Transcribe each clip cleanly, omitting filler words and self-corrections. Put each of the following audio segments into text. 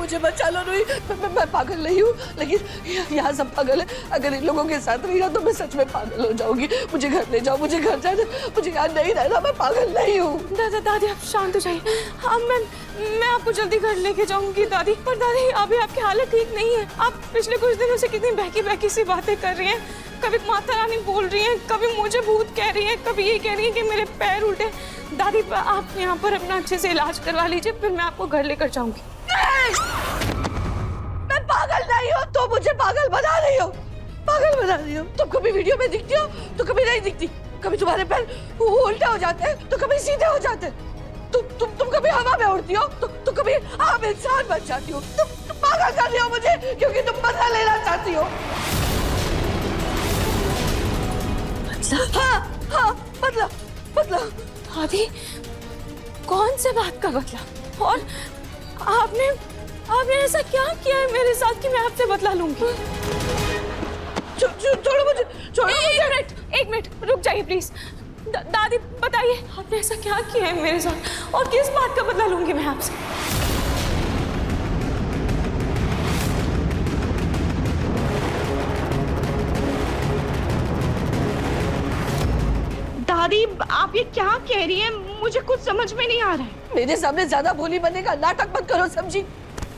मुझे बचा लो रुई। मैं पागल नहीं हूँ, लेकिन यहाँ सब पागल है। अगर इन लोगों के साथ रही ना तो मैं सच में पागल हो जाऊंगी। मुझे घर ले जाओ, मुझे घर जाना, मुझे यहाँ नहीं रहना, मैं पागल नहीं हूँ। दादी आप शांत हो जाइए। हाँ मैं आपको जल्दी घर लेके जाऊंगी दादी। पर दादी अभी आपकी हालत ठीक नहीं है। आप पिछले कुछ दिनों से कितनी बहकी सी बातें कर रही हैं। कभी माता रानी बोल रही हैं, कभी मुझे भूत कह रही हैं, कभी ये कह रही हैं कि मेरे पैर उल्टे। दादी आप यहाँ पर अपना अच्छे से इलाज करवा लीजिए, फिर मैं आपको घर लेकर जाऊंगी। मैं पागल नहीं हूँ, तो मुझे पागल बना रही हो, पागल बना रही हो। तुम कभी वीडियो में दिखती हो तो कभी नहीं दिखती। कभी तुम्हारे पैर उल्टे हो जाते हैं तो कभी सीधे हो जाते हैं। तुम कभी हवा में उड़ती हो तो कभी आम इंसान बन जाती हो। तुम पागल कर रही हो मुझे, क्योंकि तुम बदला लेना चाहती हो। हाँ बदला बदला। दादी कौन से बात का बदला? और आपने ऐसा क्या किया है मेरे साथ कि मैं आपसे बदला लूंगी? छोड़ो मुझे, छोड़ो। एक मिनट रुक जाइए प्लीज। दादी बताइए आपने ऐसा क्या किया है मेरे साथ और किस बात का बदला लूंगी मैं आपसे? दादी आप ये क्या कह रही हैं? मुझे कुछ समझ में नहीं आ रहा है। मेरे सामने ज्यादा भोली बनने का नाटक मत करो, समझी?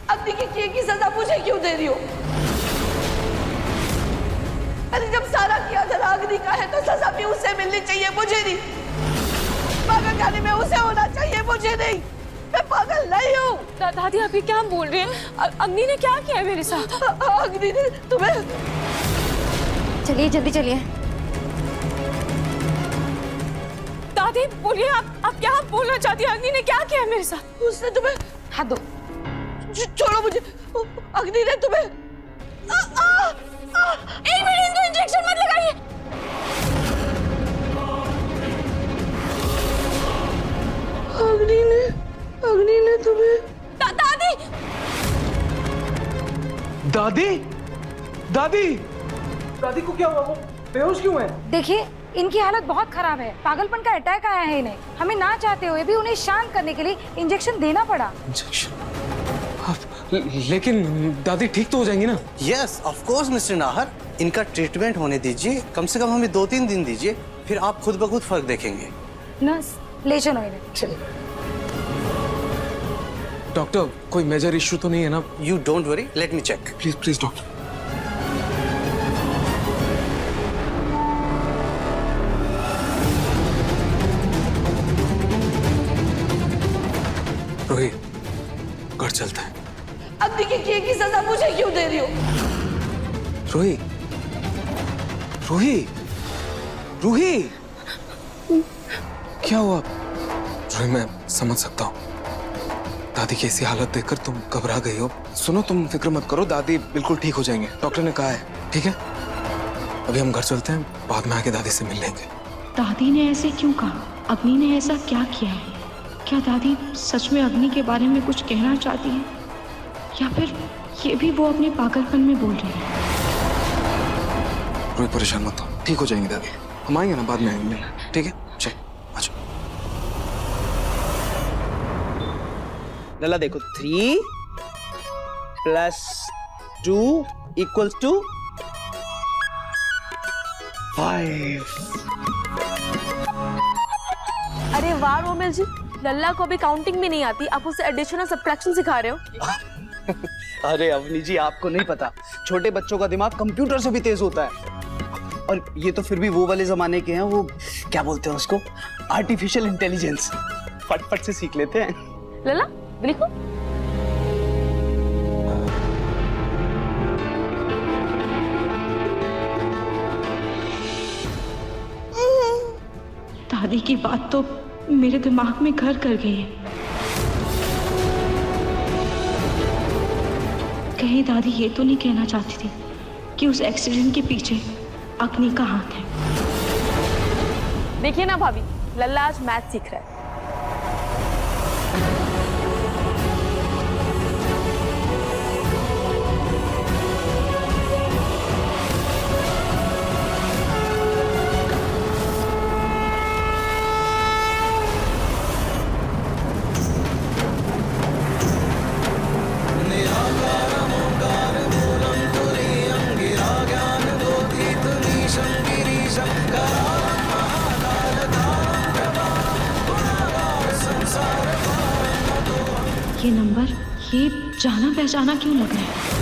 अग्नि के किए की सजा मुझे क्यों दे रही हो? अरे जब सारा किया धरा अग्नि का है तो सजा भी उसे मिलनी चाहिए, मुझे नहीं। पागल जाने में उसे होना चाहिए, मुझे नहीं। मैं पागल नहीं हूँ। दादी आप ये क्या बोल रहे हैं? अग्नि ने क्या किया है मेरे साथ? अग्नि ने तुम्हें। चलिए जल्दी चलिए। दादी बोलिए आप क्या बोलना चाहती हैं? अग्नि ने क्या किया है मेरे साथ? उसने तुम्हें। हाथ दो। छोड़ो मुझे। अग्नि ने तुम्हें। एक मिनट, इनको इंजेक्शन मत लगाइए। अग्नि ने तुम्हें। दादी दादी दादी दादी को क्या हुआ? वो बेहोश क्यों है? देखिए इनकी हालत बहुत खराब है। पागलपन का अटैक आया है इन्हें। हमें ना चाहते हुए भी उन्हें शांत करने के लिए इंजेक्शन देना पड़ा। इंजेक्शन? लेकिन दादी ठीक तो हो जाएंगी ना? Yes of course mister Nahar, इनका ट्रीटमेंट होने दीजिए। कम से कम हमें 2-3 दिन दीजिए, फिर आप खुद ब खुद फर्क देखेंगे। नर्स ले चलो इन्हें। चलिए। डॉक्टर कोई मेजर इश्यू तो नहीं है ना? You don't worry, let me check. Please please doctor. Rohit घर चलता है। अग्नि के किए की सजा मुझे क्यों दे रही हो? रोहित रोहित रोहित क्या हुआ? रोहित मैं समझ सकता हूँ, दादी की ऐसी हालत देखकर तुम घबरा गई हो। सुनो तुम फिक्र मत करो, दादी बिल्कुल ठीक हो जाएंगे, डॉक्टर ने कहा है। ठीक है अभी हम घर चलते हैं, बाद में आके दादी से मिल लेंगे। दादी ने ऐसे क्यों कहा? अग्नि ने ऐसा क्या किया है? क्या दादी सच में अग्नि के बारे में कुछ कहना चाहती है, या फिर ये भी वो अपने पागलपन में बोल रही है? रोहित परेशान मत हो, ठीक हो जाएंगे दादी। हम आएंगे ना, बाद में आएंगे मिलने, ठीक है? चल अच्छा। लला देखो 3 + 2 = 5। अरे वाह रोमेल जी, लल्ला को अभी काउंटिंग भी नहीं आती, आप उसे एडिशन और सब्ट्रैक्शन सिखा रहे हो। अरे अवनी जी आपको नहीं पता, छोटे बच्चों का दिमाग कंप्यूटर से भी तेज होता है। और ये तो फिर भी वो वाले जमाने के हैं, वो क्या बोलते हैं उसको, आर्टिफिशियल इंटेलिजेंस। फटफट से सीख लेते हैं। लल्ला देखो। दादी की बात तो मेरे दिमाग में घर कर गई है। कहीं दादी ये तो नहीं कहना चाहती थी कि उस एक्सीडेंट के पीछे अग्नि का हाथ है? देखिए ना भाभी, लल्ला आज मैथ सीख रहा है। मेरा ये नंबर, ये जाना पहचाना क्यों लग रहा है?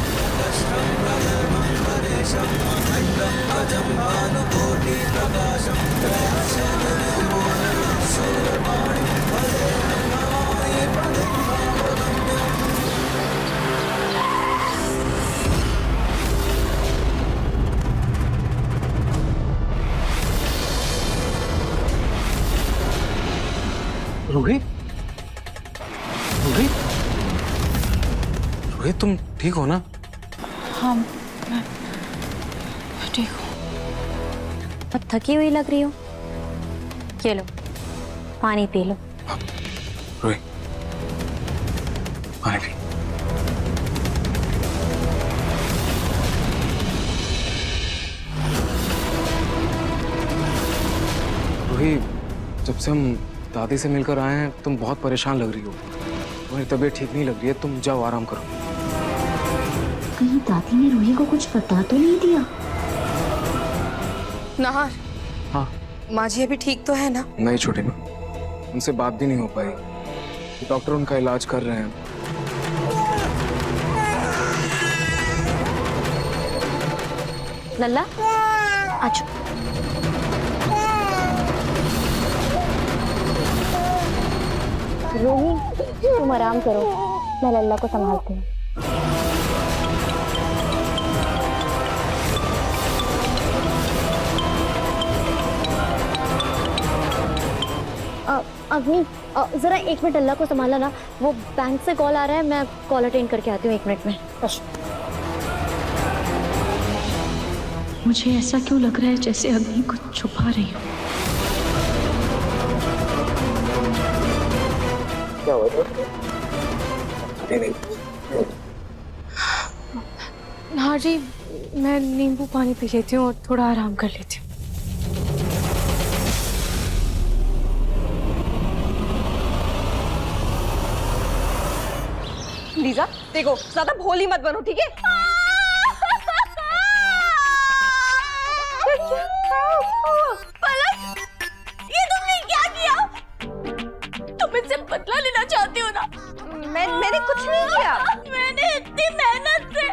रोहित, रोहित, रोहित तुम ठीक हो ना? हाँ मैं ठीक हूँ। बहुत थकी हुई लग रही हो। ये लो पानी पी लो। रोहित पानी पी। रोहित जब से हम दादी से मिलकर आए हैं तुम बहुत परेशान लग रही हो। तुम्हारी तबीयत ठीक नहीं लग रही है, तुम जाओ आराम करो। कहीं दादी ने रूही को कुछ बता तो नहीं दिया? नाहर, हाँ माँ जी अभी ठीक तो है ना? नहीं छोटी माँ, उनसे बात भी नहीं हो पाई। डॉक्टर उनका इलाज कर रहे हैं। लल्ला आजो। रोही तुम आराम करो, मैं लल्ला को संभालती हूँ। अग्नि जरा 1 मिनट लल्ला को संभाला ना, वो बैंक से कॉल आ रहा है, मैं कॉल अटेंड करके आती हूँ 1 मिनट में। मुझे ऐसा क्यों लग रहा है जैसे अग्नि कुछ छुपा रही हो? क्या हुआ? नहीं नाहर जी, मैं नींबू पानी पी लेती हूँ और थोड़ा आराम कर लेती हूँ। लीजा देखो, ज्यादा भोली मत बनो, ठीक है? पलक, ये तुमने क्या किया? तुम इससे बदला लेना चाहती हो ना? मैंने कुछ नहीं किया। मैंने इतनी मेहनत से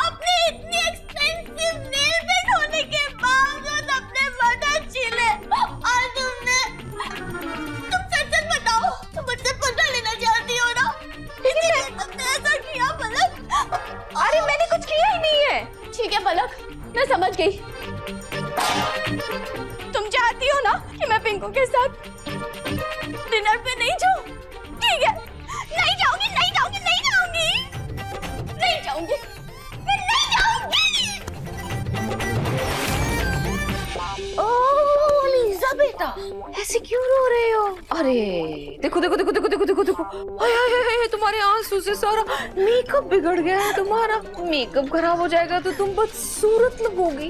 अपने इतनी एक्सपेंसिव नेल पेंट होने के बावजूद अपने मदद छीले और तुम सच बताओ, तुम मुझसे बदला लेना चाहती हो ना? इसलिए तुमने ऐसा किया पलक? अरे मैंने कुछ किया ही नहीं है। ठीक है पलक, मैं समझ गई। तुम चाहती हो ना कि मैं पिंकू के साथ डिनर पे नहीं जाऊं? ठीक है, नहीं जाऊंगी, नहीं जाऊंगी, नहीं जाऊंगी, नहीं जाऊंगी, मैं नहीं जाऊंगी। ओह लीजा बेटा, ऐसे क्यों रो रहे हो? अरे देखो देखो देखो देखो देखो देखो देखो, हाय हाय हाय, तुम्हारे आंसू से सारा मेकअप बिगड़ गया है तुम्हारा। मेकअप खराब हो जाएगा तो तुम बदसूरत लगोगी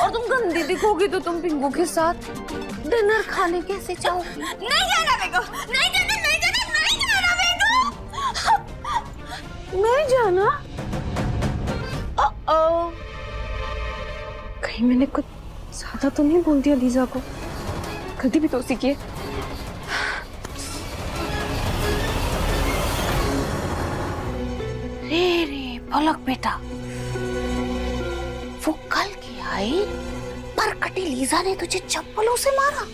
और तुम गंदी दिखोगी तो तुम पिंकू के साथ डिनर खाने कैसे जाओगी? नहीं जाना मेरे को, नहीं जाना, नहीं जाना, नहीं जाना मेरे को। नहीं जाना? कहीं मैंने कुछ ज्यादा तो नहीं बोल दिया लीजा को? गलती भी तो उसी की है। रे पलक बेटा, वो कल की आई पर कटी लीजा ने तुझे चप्पलों से मारा।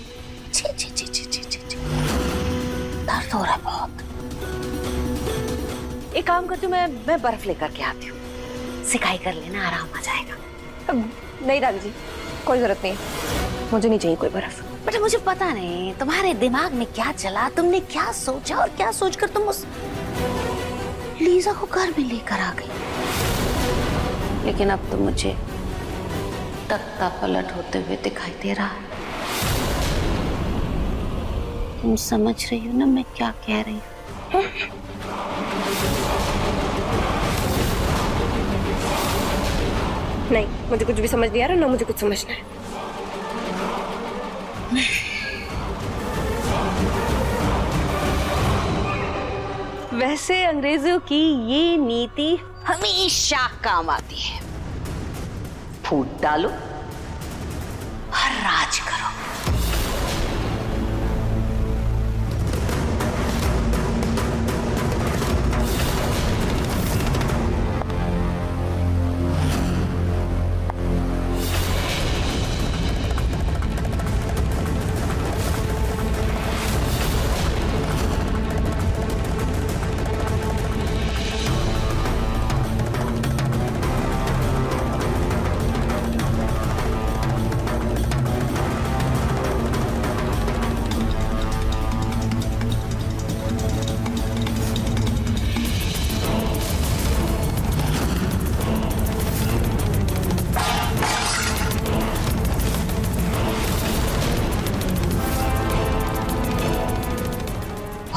छी छी छी छी छी छी, दर्द हो रहा है बहुत। एक काम करती हूँ, मैं बर्फ लेकर के आती हूँ, सिकाई कर लेना, आराम आ जाएगा। नहीं दादी जी, कोई जरूरत नहीं है, मुझे नहीं चाहिए कोई बर्फ। बेटा मुझे पता नहीं तुम्हारे दिमाग में क्या चला, तुमने क्या सोचा और क्या सोचकर तुम उस लीजा को घर में लेकर आ गई। लेकिन अब तो मुझे तख्ता पलट होते हुए दिखाई दे रहा है। तुम समझ रही हो ना मैं क्या कह रही हूँ? नहीं, मुझे कुछ भी समझ नहीं आ रहा, ना मुझे कुछ समझना है। वैसे अंग्रेजों की ये नीति हमेशा काम आती है। फूट डालो और राज करो।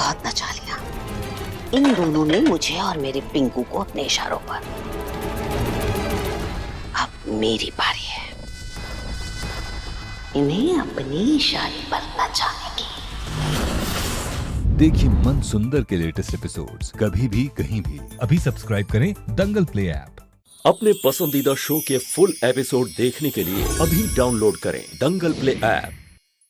बहुत नचा लिया। इन दोनों ने मुझे और मेरे पिंकू को अपने इशारों पर। अब मेरी बारी है इन्हें अपनी इशारे पर नचाने की। देखिए मन सुंदर के लेटेस्ट एपिसोड्स कभी भी कहीं भी। अभी सब्सक्राइब करें दंगल प्ले ऐप। अपने पसंदीदा शो के फुल एपिसोड देखने के लिए अभी डाउनलोड करें दंगल प्ले ऐप।